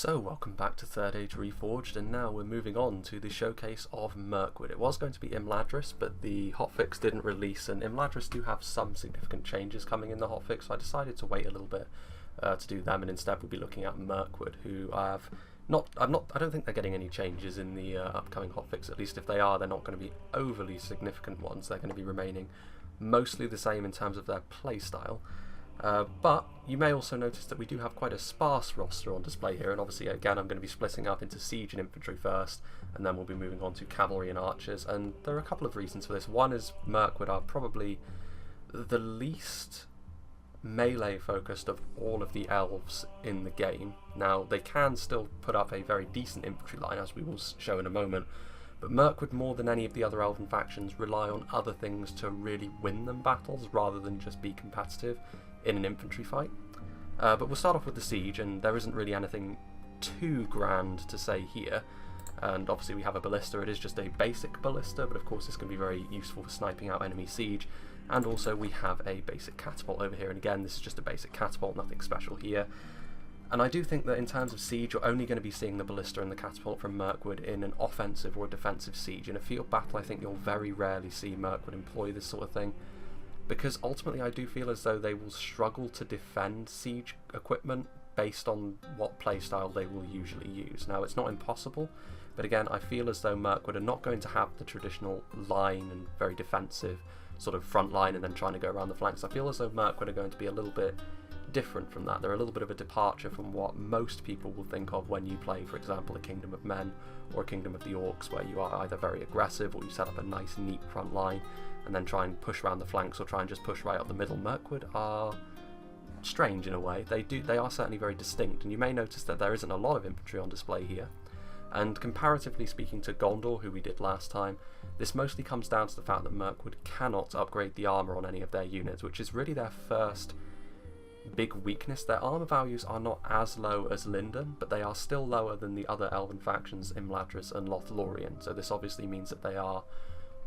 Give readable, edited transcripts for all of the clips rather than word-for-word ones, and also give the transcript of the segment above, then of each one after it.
So, welcome back to Third Age Reforged, and now we're moving on to the showcase of Mirkwood. It was going to be Imladris, but the hotfix didn't release, and Imladris do have some significant changes coming in the hotfix, so I decided to wait a little bit to do them, and instead we'll be looking at Mirkwood, who I don't think they're getting any changes in the upcoming hotfix. At least if they are, they're not going to be overly significant ones. They're going to be remaining mostly the same in terms of their playstyle. But you may also notice that we do have quite a sparse roster on display here, and obviously again I'm going to be splitting up into Siege and Infantry first, and then we'll be moving on to Cavalry and Archers, and there are a couple of reasons for this. One is Mirkwood are probably the least melee focused of all of the elves in the game. Now they can still put up a very decent infantry line, as we will show in a moment, but Mirkwood, more than any of the other elven factions, rely on other things to really win them battles rather than just be competitive in an infantry fight. But we'll start off with the Siege, and there isn't really anything too grand to say here. And obviously we have a ballista. It is just a basic ballista, but of course this can be very useful for sniping out enemy siege. And also we have a basic catapult over here, and again this is just a basic catapult, nothing special here. And I do think that in terms of siege, you're only going to be seeing the ballista and the catapult from Mirkwood in an offensive or a defensive siege. In a field battle, I think you'll very rarely see Mirkwood employ this sort of thing, because ultimately I do feel as though they will struggle to defend siege equipment based on what playstyle they will usually use. Now, it's not impossible, but again, I feel as though Mirkwood are not going to have the traditional line and very defensive sort of front line and then trying to go around the flanks. I feel as though Mirkwood are going to be a little bit different from that. They're a little bit of a departure from what most people will think of when you play, for example, a Kingdom of Men or a Kingdom of the Orcs, where you are either very aggressive or you set up a nice neat front line and then try and push around the flanks or try and just push right up the middle. Mirkwood are strange in a way. They are certainly very distinct, and you may notice that there isn't a lot of infantry on display here. And comparatively speaking to Gondor, who we did last time, this mostly comes down to the fact that Mirkwood cannot upgrade the armour on any of their units, which is really their first big weakness. Their armour values are not as low as Linden, but they are still lower than the other elven factions, Imladris and Lothlorien, so this obviously means that they are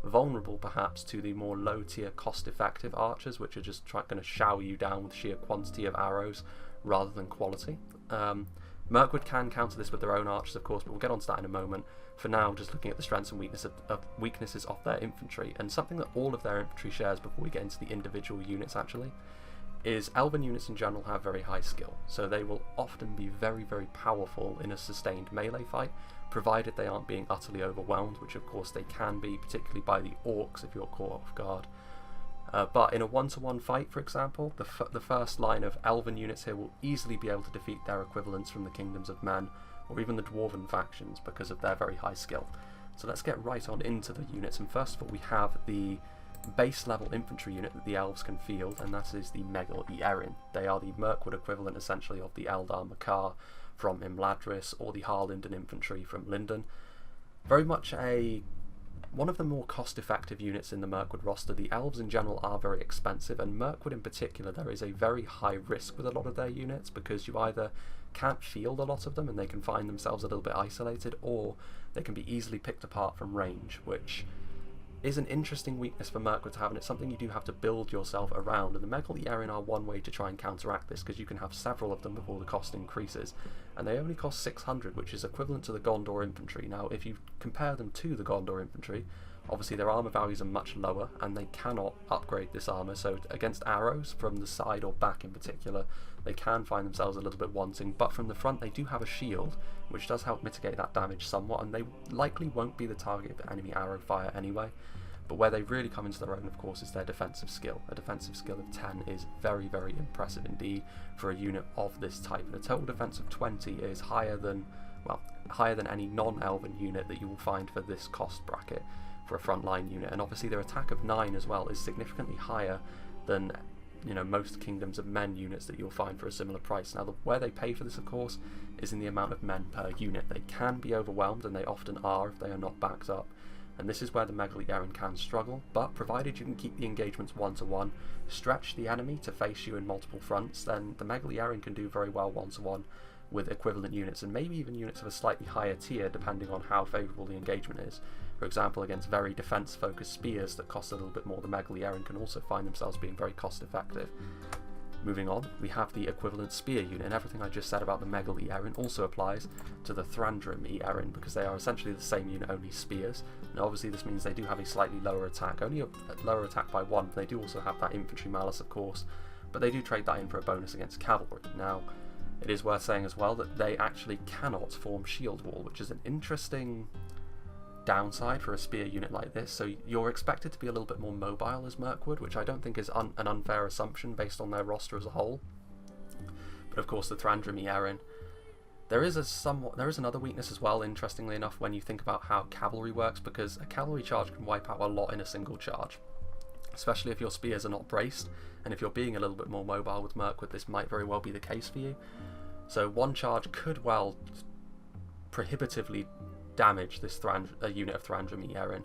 vulnerable perhaps to the more low tier cost effective archers, which are just going to shower you down with sheer quantity of arrows rather than quality. Mirkwood can counter this with their own archers, of course, but we'll get onto that in a moment. For now, just looking at the strengths and weaknesses of their infantry, and something that all of their infantry shares before we get into the individual units actually, is elven units in general have very high skill, so they will often be very, very powerful in a sustained melee fight, provided they aren't being utterly overwhelmed, which of course they can be, particularly by the orcs if you're caught off guard. But in a one-to-one fight, for example, the first line of elven units here will easily be able to defeat their equivalents from the Kingdoms of Men, or even the dwarven factions, because of their very high skill. So let's get right on into the units, and first of all we have the base level infantry unit that the elves can field, and that is the Etherion. They are the Mirkwood equivalent essentially of the Eldar Makar from Imladris, or the Harlinden infantry from Linden. Very much one of the more cost effective units in the Mirkwood roster. The elves in general are very expensive, and Mirkwood in particular, there is a very high risk with a lot of their units, because you either can't field a lot of them and they can find themselves a little bit isolated, or they can be easily picked apart from range, which is an interesting weakness for Mirkwood to have, and it's something you do have to build yourself around. And the Etherion are one way to try and counteract this, because you can have several of them before the cost increases, and they only cost 600, which is equivalent to the Gondor infantry. Now, if you compare them to the Gondor infantry, obviously their armour values are much lower, and they cannot upgrade this armour, so against arrows from the side or back in particular, they can find themselves a little bit wanting, but from the front they do have a shield, which does help mitigate that damage somewhat, and they likely won't be the target of enemy arrow fire anyway. But where they really come into their own, of course, is their defensive skill. A defensive skill of 10 is very, very impressive indeed for a unit of this type. And a total defense of 20 is higher than any non-elven unit that you will find for this cost bracket for a frontline unit. And obviously their attack of 9 as well is significantly higher than most Kingdoms of Men units that you'll find for a similar price. Now, where they pay for this, of course, is in the amount of men per unit. They can be overwhelmed, and they often are if they are not backed up. And this is where the Etherion can struggle, but provided you can keep the engagements one-to-one, stretch the enemy to face you in multiple fronts, then the Etherion can do very well one-to-one with equivalent units, and maybe even units of a slightly higher tier depending on how favourable the engagement is. For example, against very defence-focused spears that cost a little bit more, the Etherion can also find themselves being very cost-effective. Moving on, we have the equivalent spear unit, and everything I just said about the Megal Erin also applies to the Thrandrim Erin, because they are essentially the same unit, only spears. Now obviously this means they do have a slightly lower attack, only a lower attack by 1, but they do also have that infantry malice of course, but they do trade that in for a bonus against cavalry. Now it is worth saying as well that they actually cannot form shield wall, which is an interesting downside for a spear unit like this. So you're expected to be a little bit more mobile as Mirkwood, which I don't think is an unfair assumption based on their roster as a whole. But of course the Thrandrim Erin, there is another weakness as well, interestingly enough, when you think about how cavalry works, because a cavalry charge can wipe out a lot in a single charge, especially if your spears are not braced, and if you're being a little bit more mobile with Mirkwood, this might very well be the case for you. So one charge could well prohibitively damage this unit of Thrandrim Erin.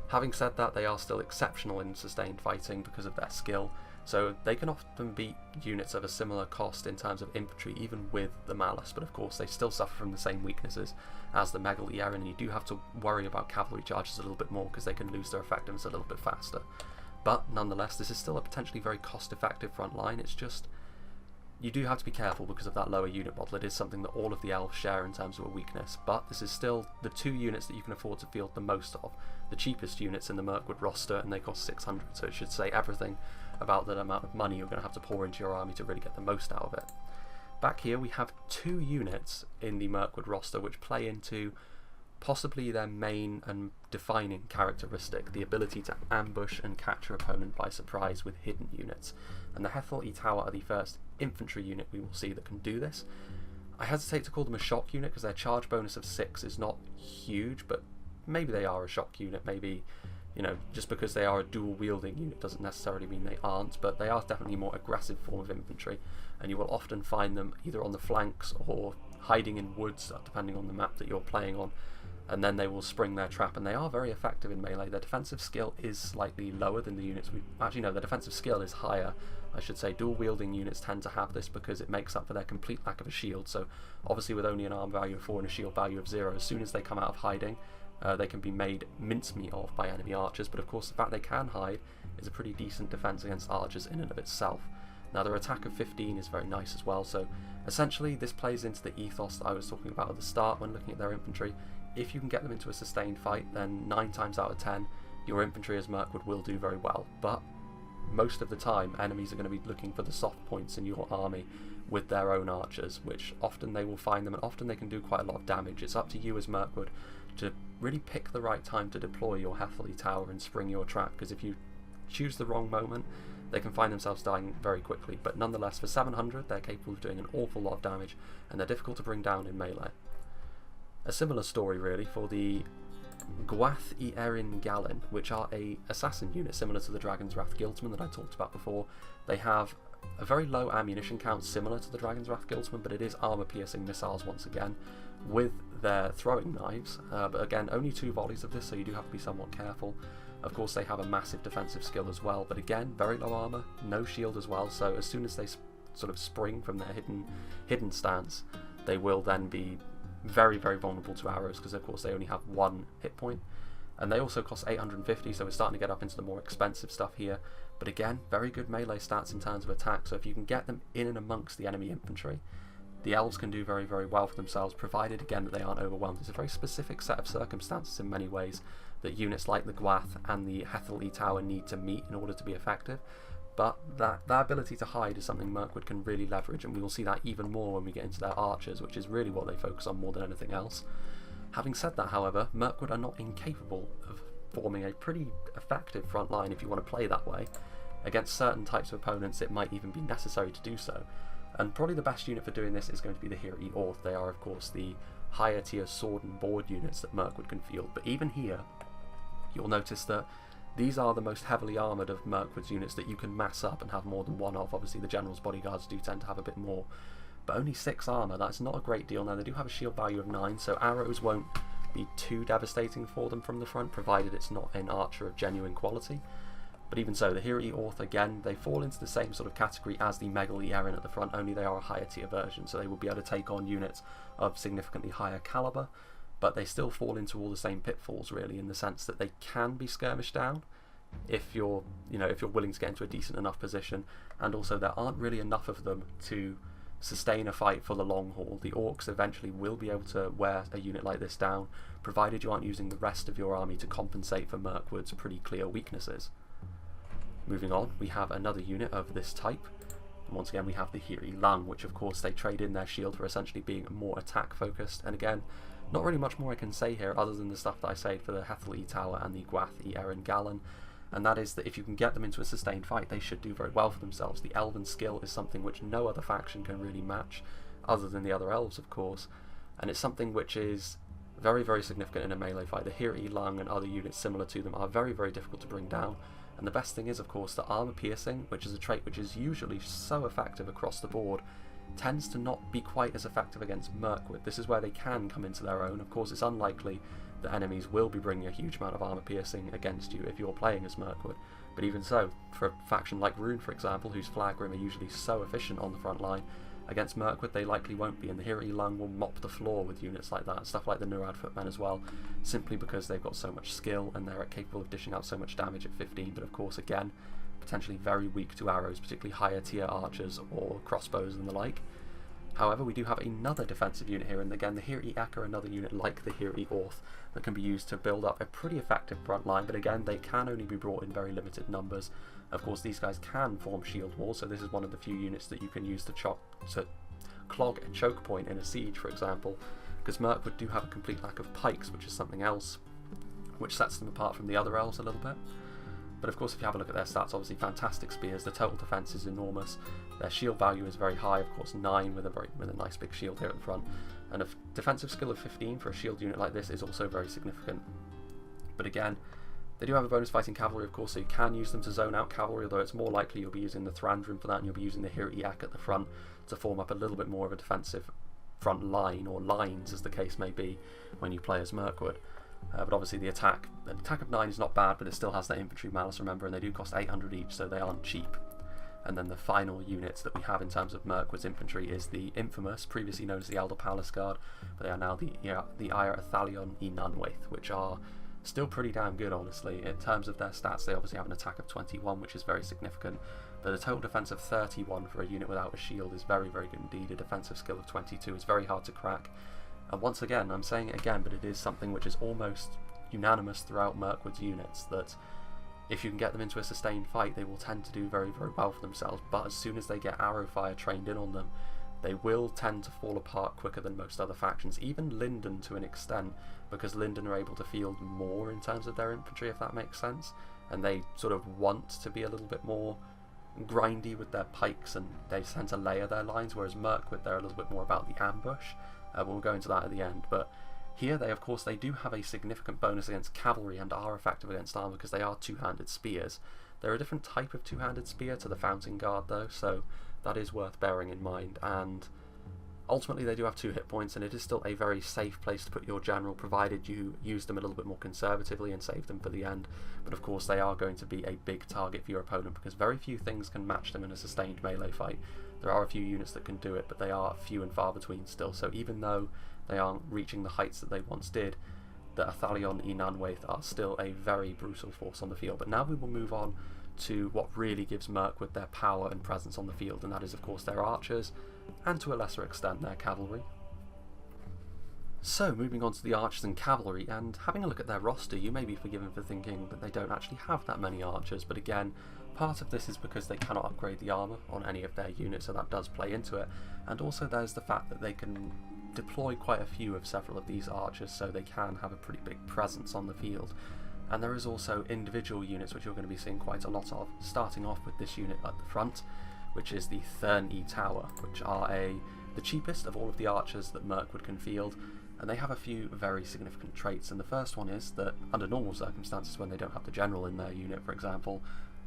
Having said that, they are still exceptional in sustained fighting because of their skill, so they can often beat units of a similar cost in terms of infantry, even with the malice, but of course they still suffer from the same weaknesses as the Megal Erin, and you do have to worry about cavalry charges a little bit more because they can lose their effectiveness a little bit faster. But nonetheless, this is still a potentially very cost-effective front line. It's just, you do have to be careful because of that lower unit model. It is something that all of the elves share in terms of a weakness, but this is still the 2 units that you can afford to field the most of, the cheapest units in the Mirkwood roster, and they cost 600, so it should say everything about the amount of money you're going to have to pour into your army to really get the most out of it. Back here we have 2 units in the Mirkwood roster which play into possibly their main and defining characteristic, the ability to ambush and catch your opponent by surprise with hidden units. And the Etherion Tower are the first infantry unit we will see that can do this. I hesitate to call them a shock unit because their charge bonus of 6 is not huge, but maybe they are a shock unit. Maybe, you know, just because they are a dual wielding unit doesn't necessarily mean they aren't, but they are definitely a more aggressive form of infantry, and you will often find them either on the flanks or hiding in woods, depending on the map that you're playing on, and then they will spring their trap, and they are very effective in melee. Their defensive skill is slightly lower than the units actually no, their defensive skill is higher, I should say. Dual wielding units tend to have this because it makes up for their complete lack of a shield, so obviously with only an arm value of 4 and a shield value of 0, as soon as they come out of hiding, they can be made mincemeat of by enemy archers, but of course the fact they can hide is a pretty decent defense against archers in and of itself. Now their attack of 15 is very nice as well, so essentially this plays into the ethos that I was talking about at the start when looking at their infantry. If you can get them into a sustained fight, then 9 times out of 10 your infantry as Mirkwood will do very well, but most of the time enemies are going to be looking for the soft points in your army with their own archers, which often they will find them, and often they can do quite a lot of damage. It's up to you as Mirkwood to really pick the right time to deploy your Etherion Tower and spring your trap, because if you choose the wrong moment they can find themselves dying very quickly. But nonetheless, for 700 they're capable of doing an awful lot of damage, and they're difficult to bring down in melee. A similar story really for the Etherion Lasgalen, which are a assassin unit similar to the Dragon's Wrath Guildsmen that I talked about before. They have a very low ammunition count similar to the Dragon's Wrath Guildsmen, but it is armor piercing missiles once again with their throwing knives, but again only 2 volleys of this, so you do have to be somewhat careful. Of course they have a massive defensive skill as well, but again very low armor, no shield as well, so as soon as they sort of spring from their hidden stance, they will then be very vulnerable to arrows, because of course they only have 1 hit point, and they also cost 850, so we're starting to get up into the more expensive stuff here. But again, very good melee stats in terms of attack, so if you can get them in and amongst the enemy infantry, the elves can do very well for themselves, provided again that they aren't overwhelmed. It's a very specific set of circumstances in many ways that units like the Gwath and the Etherion Tower need to meet in order to be effective, but that ability to hide is something Mirkwood can really leverage, and we will see that even more when we get into their archers, which is really what they focus on more than anything else. Having said that, however, Mirkwood are not incapable of forming a pretty effective front line if you want to play that way. Against certain types of opponents it might even be necessary to do so, and probably the best unit for doing this is going to be the Etherion Lasgalen. They are of course the higher tier sword and board units that Mirkwood can field, but even here you'll notice that these are the most heavily armoured of Mirkwood's units that you can mass up and have more than one of. Obviously the General's bodyguards do tend to have a bit more, but only 6 armour, that's not a great deal. Now they do have a shield value of 9, so arrows won't be too devastating for them from the front, provided it's not an archer of genuine quality. But even so, the Etherion Lasgalen, again, they fall into the same sort of category as the Megal Erin at the front, only they are a higher tier version, so they will be able to take on units of significantly higher calibre, but they still fall into all the same pitfalls really, in the sense that they can be skirmished down if you're willing to get into a decent enough position, and also there aren't really enough of them to sustain a fight for the long haul. The orcs eventually will be able to wear a unit like this down, provided you aren't using the rest of your army to compensate for Mirkwood's pretty clear weaknesses. Moving on, we have another unit of this type, and once again we have the Hiri Lang, which of course they trade in their shield for essentially being more attack focused, and again, not really much more I can say here other than the stuff that I said for the Hethel Tower and the Gwath Etherion Lasgalen, and that is that if you can get them into a sustained fight, they should do very well for themselves. The Elven skill is something which no other faction can really match, other than the other elves of course, and it's something which is very, very significant in a melee fight. The Hiri Lang and other units similar to them are very, very difficult to bring down, and the best thing is of course that armor piercing, which is a trait which is usually so effective across the board, tends to not be quite as effective against Mirkwood. This is where they can come into their own. Of course it's unlikely that enemies will be bringing a huge amount of armor piercing against you if you're playing as Mirkwood, but even so, for a faction like Rune for example, whose Flagrim are usually so efficient on the front line, against Mirkwood they likely won't be, and the Hiri Lang will mop the floor with units like that, stuff like the Nurad Footmen as well, simply because they've got so much skill and they're capable of dishing out so much damage at 15, but of course again, potentially very weak to arrows, particularly higher tier archers or crossbows and the like. However, we do have another defensive unit here, and again the Hiri Ek are another unit like the Hiri Orth that can be used to build up a pretty effective front line, but again they can only be brought in very limited numbers. Of course these guys can form shield walls, so this is one of the few units that you can use to clog a choke point in a siege for example, because Mirkwood do have a complete lack of pikes, which is something else which sets them apart from the other elves a little bit. But of course if you have a look at their stats, obviously fantastic spears, the total defense is enormous, their shield value is very high, of course 9 with a nice big shield here at the front, and a defensive skill of 15 for a shield unit like this is also very significant. But again, they do have a bonus fighting cavalry of course, so you can use them to zone out cavalry, although it's more likely you'll be using the Thrandrim for that, and you'll be using the Hiri Ek at the front to form up a little bit more of a defensive front line, or lines as the case may be, when you play as Mirkwood. But obviously the attack of 9 is not bad, but it still has that infantry malice, remember, and they do cost 800 each, so they aren't cheap. And then the final units that we have in terms of Mirkwood's infantry is the infamous, previously known as the Elder Palace Guard, but they are now the Ire Ethalion Inanwaith, which are still pretty damn good honestly. In terms of their stats, they obviously have an attack of 21, which is very significant, but a total defense of 31 for a unit without a shield is very, very good indeed. A defensive skill of 22 is very hard to crack. And once again, I'm saying it again, but it is something which is almost unanimous throughout Mirkwood's units, that if you can get them into a sustained fight, they will tend to do very, very well for themselves, but as soon as they get arrow fire trained in on them, they will tend to fall apart quicker than most other factions, even Linden to an extent, because Linden are able to field more in terms of their infantry, if that makes sense, and they sort of want to be a little bit more grindy with their pikes, and they tend to layer their lines, whereas Mirkwood, they're a little bit more about the ambush. We'll go into that at the end, but here they do have a significant bonus against cavalry and are effective against armor because they are two-handed spears. They're a different type of two-handed spear to the Fountain Guard though, so that is worth bearing in mind, and ultimately they do have 2 hit points, and it is still a very safe place to put your general, provided you use them a little bit more conservatively and save them for the end. But of course they are going to be a big target for your opponent, because very few things can match them in a sustained melee fight. There are a few units that can do it, but they are few and far between still, so even though they aren't reaching the heights that they once did, the Ethalion Inanwaith are still a very brutal force on the field. But now we will move on to what really gives Mirkwood their power and presence on the field, and that is of course their archers, and to a lesser extent their cavalry. So moving on to the archers and cavalry, and having a look at their roster, you may be forgiven for thinking that they don't actually have that many archers, but again, part of this is because they cannot upgrade the armour on any of their units, so that does play into it, and also there's the fact that they can deploy quite a few of several of these archers, so they can have a pretty big presence on the field. And there is also individual units which you're going to be seeing quite a lot of, starting off with this unit at the front, which is the Etherion Tower, which are the cheapest of all of the archers that Mirkwood can field, and they have a few very significant traits. And the first one is that under normal circumstances, when they don't have the general in their unit for example,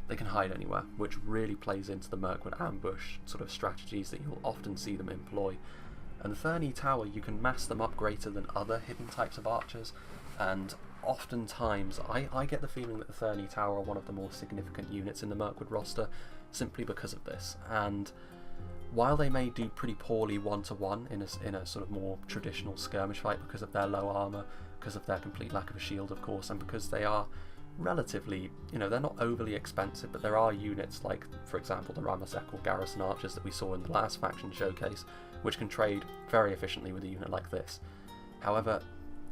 they can hide anywhere, which really plays into the Mirkwood ambush sort of strategies that you'll often see them employ. And the Etherion Tower, you can mass them up greater than other hidden types of archers, and oftentimes I get the feeling that the Etherion Tower are one of the more significant units in the Mirkwood roster simply because of this. And while they may do pretty poorly one-to-one in a sort of more traditional skirmish fight because of their low armour, because of their complete lack of a shield of course, and because they are relatively, they're not overly expensive, but there are units like, for example, the Ramazek or Garrison Archers that we saw in the last faction showcase, which can trade very efficiently with a unit like this. However,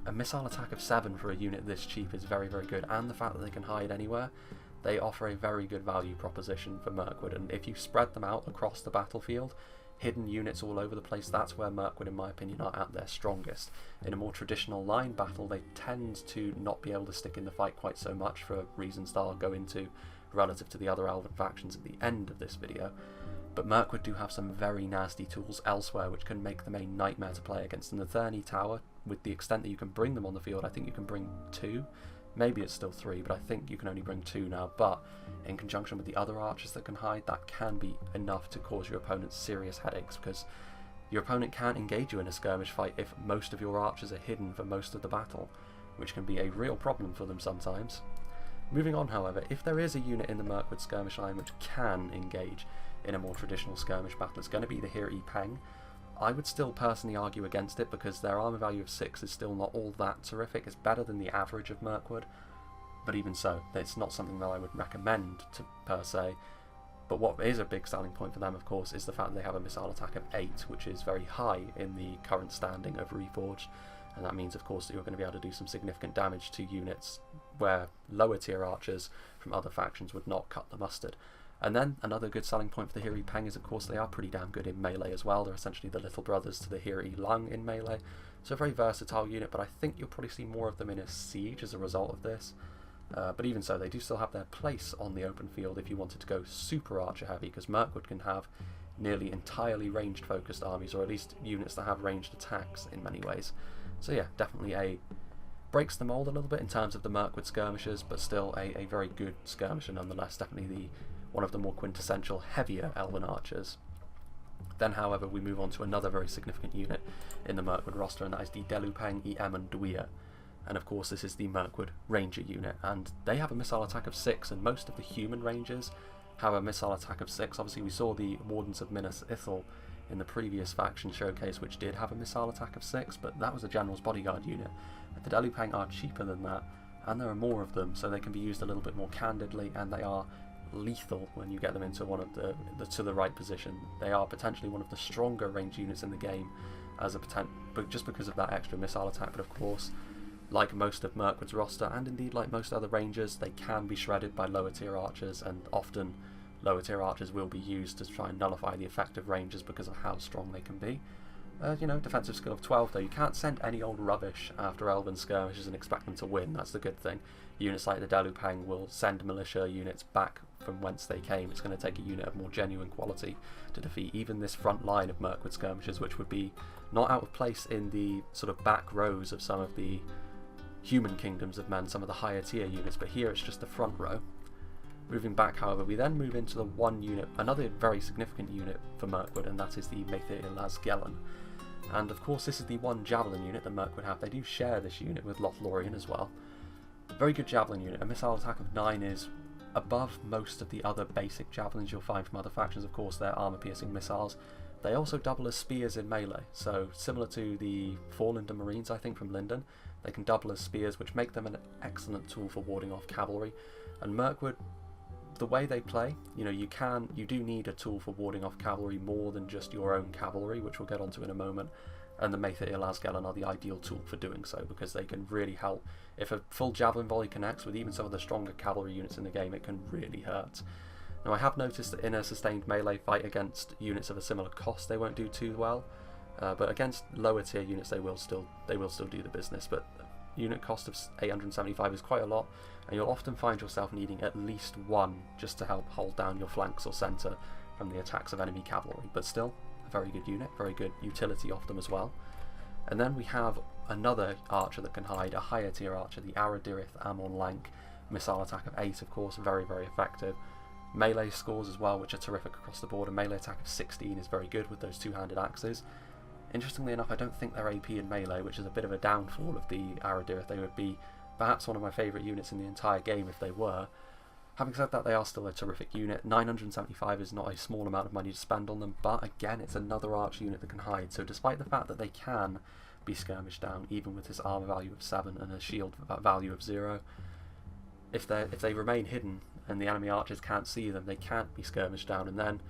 a missile attack of 7 for a unit this cheap is very, very good, and the fact that they can hide anywhere, they offer a very good value proposition for Mirkwood, and if you spread them out across the battlefield, hidden units all over the place, that's where Mirkwood, in my opinion, are at their strongest. In a more traditional line battle, they tend to not be able to stick in the fight quite so much for reasons that I'll go into relative to the other Elven factions at the end of this video. But Mirkwood do have some very nasty tools elsewhere which can make them a nightmare to play against. And the Therny Tower, with the extent that you can bring them on the field, I think you can bring 2. Maybe it's still 3, but I think you can only bring 2 now. But in conjunction with the other archers that can hide, that can be enough to cause your opponent serious headaches, because your opponent can't engage you in a skirmish fight if most of your archers are hidden for most of the battle, which can be a real problem for them sometimes. Moving on, however, if there is a unit in the Mirkwood skirmish line which can engage in a more traditional skirmish battle, it's going to be the Hiri Peng. I would still personally argue against it because their armor value of 6 is still not all that terrific. It's better than the average of Mirkwood, but even so, it's not something that I would recommend per se. But what is a big selling point for them, of course, is the fact that they have a missile attack of 8, which is very high in the current standing of Reforged, and that means, of course, that you're going to be able to do some significant damage to units where lower tier archers from other factions would not cut the mustard. And then another good selling point for the Hiri Peng is, of course, they are pretty damn good in melee as well. They're essentially the little brothers to the Hiri Lung in melee, so a very versatile unit, but I think you'll probably see more of them in a siege as a result of this. But even so, they do still have their place on the open field if you wanted to go super archer heavy, because Mirkwood can have nearly entirely ranged focused armies, or at least units that have ranged attacks in many ways. So yeah, definitely breaks the mold a little bit in terms of the Mirkwood skirmishers, but still a very good skirmisher nonetheless. Definitely one of the more quintessential heavier Elven archers. Then, however, we move on to another very significant unit in the Mirkwood roster, and that is the Delupeng I Emon Duia. And of course this is the Mirkwood Ranger unit, and they have a missile attack of 6, and most of the human rangers have a missile attack of 6. Obviously we saw the Wardens of Minas Ithil in the previous faction showcase, which did have a missile attack of 6, but that was a General's Bodyguard unit. The Delupeng are cheaper than that, and there are more of them, so they can be used a little bit more candidly, and they are lethal when you get them into one of the right position. They are potentially one of the stronger range units in the game as a but just because of that extra missile attack. But of course, like most of Mirkwood's roster, and indeed like most other rangers, they can be shredded by lower tier archers, and often lower tier archers will be used to try and nullify the effect of rangers because of how strong they can be. Defensive skill of 12 though. You can't send any old rubbish after Elven skirmishes and expect them to win. That's the good thing. Units like the Delupeng will send militia units back from whence they came. It's going to take a unit of more genuine quality to defeat even this front line of Mirkwood skirmishers, which would be not out of place in the sort of back rows of some of the human kingdoms of men, some of the higher tier units, but here it's just the front row. Moving back, however, we then move into the one unit, another very significant unit for Mirkwood, and that is the Etherion Lasgalen. And of course this is the one Javelin unit that Mirkwood have. They do share this unit with Lothlorien as well. Very good Javelin unit. A missile attack of 9 is above most of the other basic Javelins you'll find from other factions. Of course, they're armor-piercing missiles. They also double as spears in melee, so similar to the Forlander Marines, I think, from Linden. They can double as spears, which make them an excellent tool for warding off cavalry. And Mirkwood, the way they play, you do need a tool for warding off cavalry more than just your own cavalry, which we'll get onto in a moment. And the Etherion Lasgalen are the ideal tool for doing so, because they can really help. If a full javelin volley connects with even some of the stronger cavalry units in the game, it can really hurt. Now, I have noticed that in a sustained melee fight against units of a similar cost, they won't do too well. But against lower tier units, they will still do the business. But unit cost of 875 is quite a lot, and you'll often find yourself needing at least one just to help hold down your flanks or centre from the attacks of enemy cavalry. But still, a very good unit, very good utility off them as well. And then we have another archer that can hide, a higher tier archer, the Aradirith Amon Lank. Missile attack of 8, of course, very, very effective. Melee scores as well, which are terrific across the board. A melee attack of 16 is very good with those two-handed axes. Interestingly enough, I don't think they're AP in melee, which is a bit of a downfall of the Aradirith. They would be perhaps one of my favourite units in the entire game if they were. Having said that, they are still a terrific unit. 975 is not a small amount of money to spend on them, but again, it's another archer unit that can hide. So despite the fact that they can be skirmished down, even with his armour value of 7 and a shield value of 0, if they remain hidden and the enemy archers can't see them, they can't be skirmished down, and then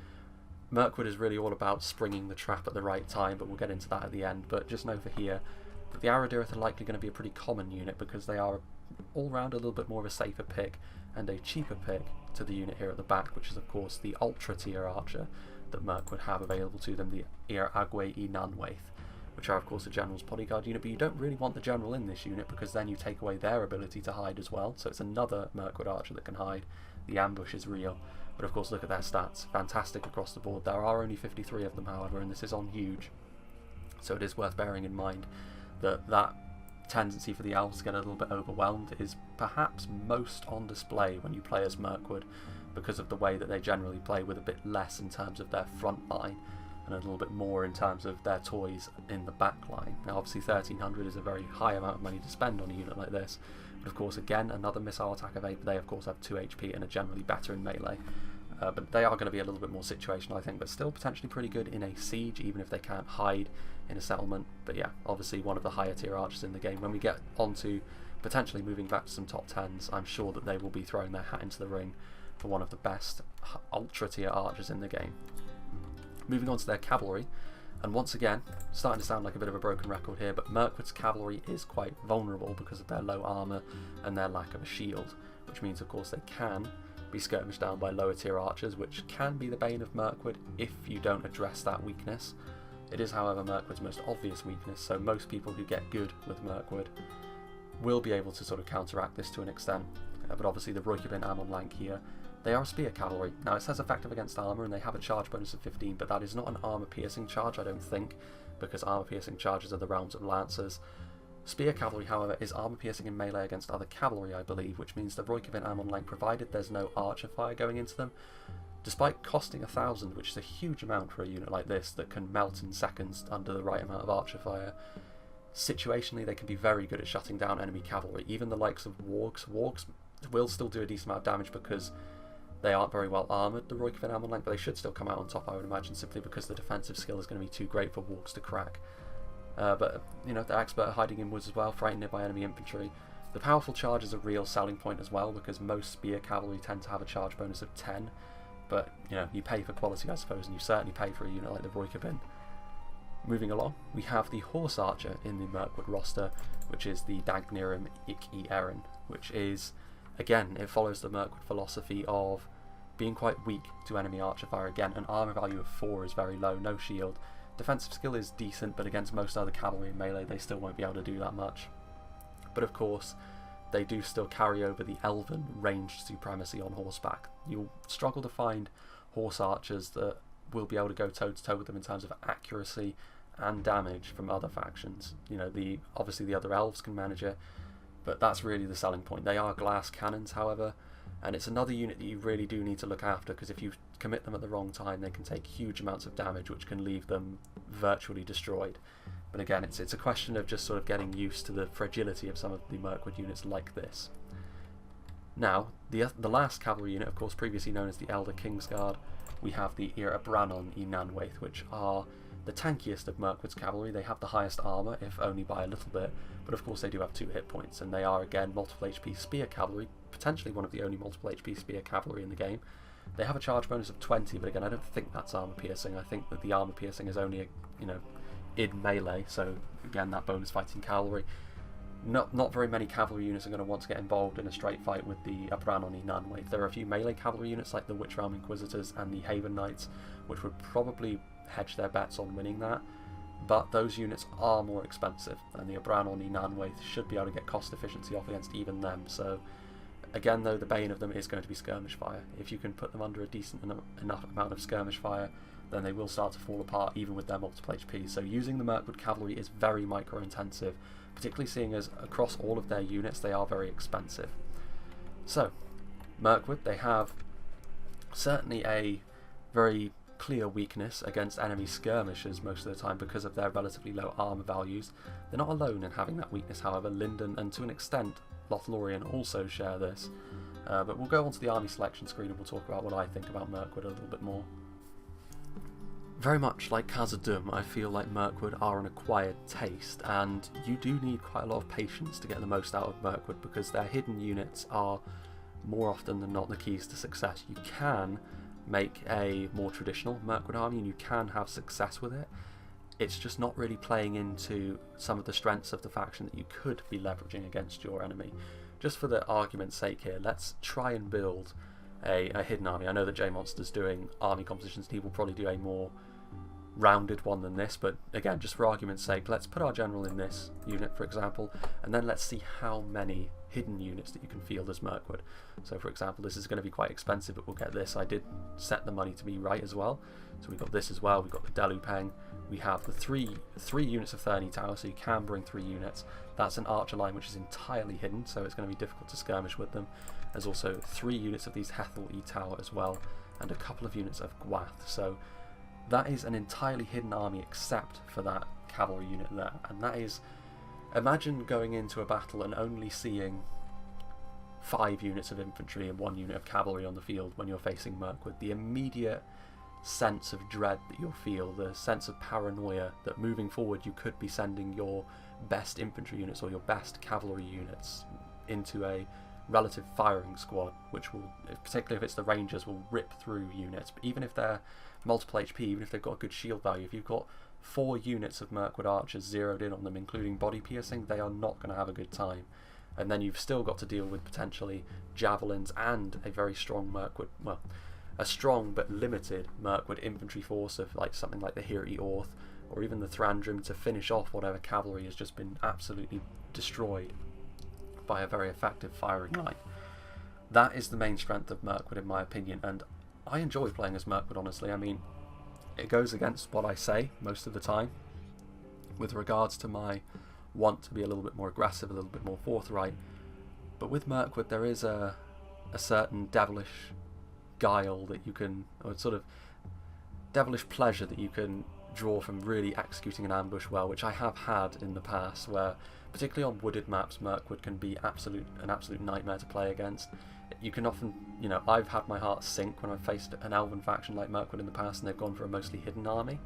Mirkwood is really all about springing the trap at the right time, but we'll get into that at the end. But just know for here that the Aradirith are likely going to be a pretty common unit because they are all round a little bit more of a safer pick and a cheaper pick to the unit here at the back, which is of course the Ultra tier archer that Mirkwood have available to them, the Ir Agwe I Nanwaith, which are of course a general's bodyguard unit, but you don't really want the general in this unit because then you take away their ability to hide as well, so it's another Mirkwood archer that can hide. The ambush is real, but of course look at their stats, fantastic across the board. There are only 53 of them however, and this is on huge, so it is worth bearing in mind that that tendency for the elves to get a little bit overwhelmed is perhaps most on display when you play as Mirkwood, because of the way that they generally play with a bit less in terms of their front line and a little bit more in terms of their toys in the back line. Now obviously 1300 is a very high amount of money to spend on a unit like this, but of course again another missile attack of 8, but they of course have 2 HP and are generally better in melee. But they are going to be a little bit more situational I think, but still potentially pretty good in a siege even if they can't hide in a settlement. But yeah, obviously one of the higher tier archers in the game. When we get onto potentially moving back to some top 10s, I'm sure that they will be throwing their hat into the ring for one of the best ultra tier archers in the game. Moving on to their cavalry, and once again, starting to sound like a bit of a broken record here, but Mirkwood's cavalry is quite vulnerable because of their low armour and their lack of a shield, which means of course they can be skirmished down by lower tier archers, which can be the bane of Mirkwood if you don't address that weakness. It is however Mirkwood's most obvious weakness, so most people who get good with Mirkwood will be able to sort of counteract this to an extent. But obviously the Roykibin Amon Lank here, they are a spear cavalry. Now it says effective against armour and they have a charge bonus of 15, but that is not an armour piercing charge I don't think, because armour piercing charges are the realms of lancers. Spear cavalry however is armour piercing in melee against other cavalry I believe, which means the Roykibin Amon Lank, provided there's no archer fire going into them, despite costing 1000, which is a huge amount for a unit like this that can melt in seconds under the right amount of archer fire, situationally they can be very good at shutting down enemy cavalry. Even the likes of wargs will still do a decent amount of damage because they aren't very well armoured, the Roykibin Amon Lank, but they should still come out on top I would imagine, simply because the defensive skill is going to be too great for wargs to crack. But you know, they're expert at hiding in woods as well, frightened by enemy infantry. The powerful charge is a real selling point as well, because most spear cavalry tend to have a charge bonus of 10, but you know, you pay for quality I suppose, and you certainly pay for a unit like the Roykibin. Moving along, we have the horse archer in the Mirkwood roster, which is the Dagnirim Ik Erin, which is, again, it follows the Mirkwood philosophy of being quite weak to enemy archer fire. Again, an armour value of 4 is very low, no shield. Defensive skill is decent, but against most other cavalry in melee they still won't be able to do that much. But of course, they do still carry over the elven ranged supremacy on horseback. You'll struggle to find horse archers that will be able to go toe to toe with them in terms of accuracy and damage from other factions. You know, obviously the other elves can manage it, but that's really the selling point. They are glass cannons however, and it's another unit that you really do need to look after, because if you commit them at the wrong time they can take huge amounts of damage which can leave them virtually destroyed. But again, it's a question of just sort of getting used to the fragility of some of the Mirkwood units like this. Now, the last cavalry unit, of course previously known as the Elder Kingsguard, we have the Ir Abranon I Nanwaith, which are the tankiest of Mirkwood's cavalry. They have the highest armour, if only by a little bit, but of course they do have 2 hit points, and they are again multiple HP spear cavalry, potentially one of the only multiple HP spear cavalry in the game. They have a charge bonus of 20, but again I don't think that's armour piercing. I think that the armour piercing is only in melee, so again that bonus fighting cavalry. Not very many cavalry units are going to want to get involved in a straight fight with the Abranon I Nanwaith. There are a few melee cavalry units like the Witch Realm Inquisitors and the Haven Knights, which would probably hedge their bets on winning that, but those units are more expensive, and the Abranon I Nanwaith should be able to get cost efficiency off against even them. So again though, the bane of them is going to be skirmish fire. If you can put them under a decent enough amount of skirmish fire, then they will start to fall apart even with their multiple HP. So using the Mirkwood cavalry is very micro intensive, particularly seeing as across all of their units they are very expensive. So Mirkwood, they have certainly a very clear weakness against enemy skirmishers most of the time because of their relatively low armour values. They're not alone in having that weakness however. Linden and to an extent Lothlorien also share this, but we'll go on to the army selection screen and we'll talk about what I think about Mirkwood a little bit more. Very much like Khazad-dûm, I feel like Mirkwood are an acquired taste, and you do need quite a lot of patience to get the most out of Mirkwood because their hidden units are more often than not the keys to success. You can make a more traditional Mirkwood army and you can have success with it. It's just not really playing into some of the strengths of the faction that you could be leveraging against your enemy. Just for the argument's sake here, let's try and build a hidden army. I know that J Monster's doing army compositions and he will probably do a more rounded one than this, but again, just for argument's sake, let's put our general in this unit, for example, and then let's see how many hidden units that you can field as Mirkwood. So for example, this is going to be quite expensive, but we'll get this. I did set the money to be right as well, so we've got this as well. We've got the Delupeng, we have the three units of Thurney Tower, so you can bring 3 units. That's an archer line which is entirely hidden, so it's going to be difficult to skirmish with them. There's also 3 units of these Hethel E Tower as well, and a couple of units of Gwath. So that is an entirely hidden army except for that cavalry unit there, and that is, imagine going into a battle and only seeing 5 units of infantry and 1 unit of cavalry on the field when you're facing Mirkwood. The immediate sense of dread that you'll feel, the sense of paranoia that moving forward you could be sending your best infantry units or your best cavalry units into a relative firing squad, which will, particularly if it's the Rangers, will rip through units. But even if they're multiple HP, even if they've got a good shield value, if you've got 4 units of Mirkwood archers zeroed in on them, including body piercing, they are not going to have a good time. And then you've still got to deal with potentially javelins and a very strong Mirkwood, well, a strong but limited Mirkwood infantry force of like something like the Hiri Orth or even the Thrandrim to finish off whatever cavalry has just been absolutely destroyed by a very effective firing line. That is the main strength of Mirkwood in my opinion, and I enjoy playing as Mirkwood, honestly. I mean, it goes against what I say most of the time with regards to my want to be a little bit more aggressive, a little bit more forthright, but with Mirkwood there is a certain devilish guile that you can, or sort of devilish pleasure that you can draw from really executing an ambush well, which I have had in the past, where particularly on wooded maps Mirkwood can be an absolute nightmare to play against. You can often, you know, I've had my heart sink when I've faced an elven faction like Mirkwood in the past and they've gone for a mostly hidden army,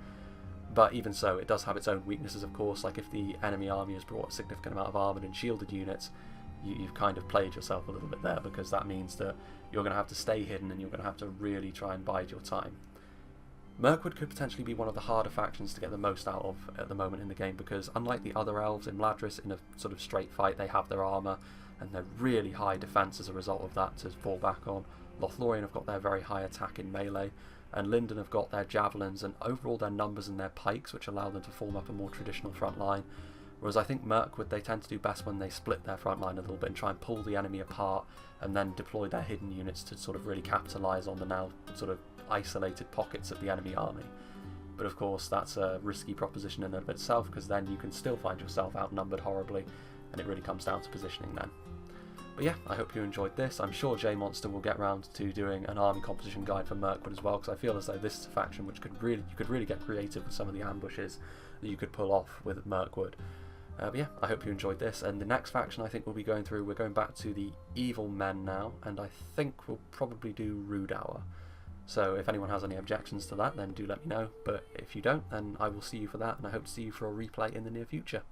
but even so it does have its own weaknesses, of course. Like if the enemy army has brought a significant amount of armoured and shielded units, you've kind of played yourself a little bit there, because that means that you're going to have to stay hidden and you're going to have to really try and bide your time. Mirkwood could potentially be one of the harder factions to get the most out of at the moment in the game, because unlike the other elves in Ladris, in a sort of straight fight they have their armour and they're really high defence as a result of that to fall back on. Lothlorien have got their very high attack in melee, and Linden have got their javelins and overall their numbers and their pikes, which allow them to form up a more traditional front line. Whereas I think Mirkwood, they tend to do best when they split their front line a little bit and try and pull the enemy apart and then deploy their hidden units to sort of really capitalise on the now sort of isolated pockets of the enemy army. But of course that's a risky proposition in and of itself, because then you can still find yourself outnumbered horribly, and it really comes down to positioning then. But yeah, I hope you enjoyed this. I'm sure J Monster will get round to doing an army composition guide for Mirkwood as well, because I feel as though this is a faction which you could really get creative with some of the ambushes that you could pull off with Mirkwood. But yeah, I hope you enjoyed this, and the next faction I think we'll be going through, we're going back to the Evil Men now, and I think we'll probably do Rude Hour. So if anyone has any objections to that, then do let me know, but if you don't, then I will see you for that, and I hope to see you for a replay in the near future.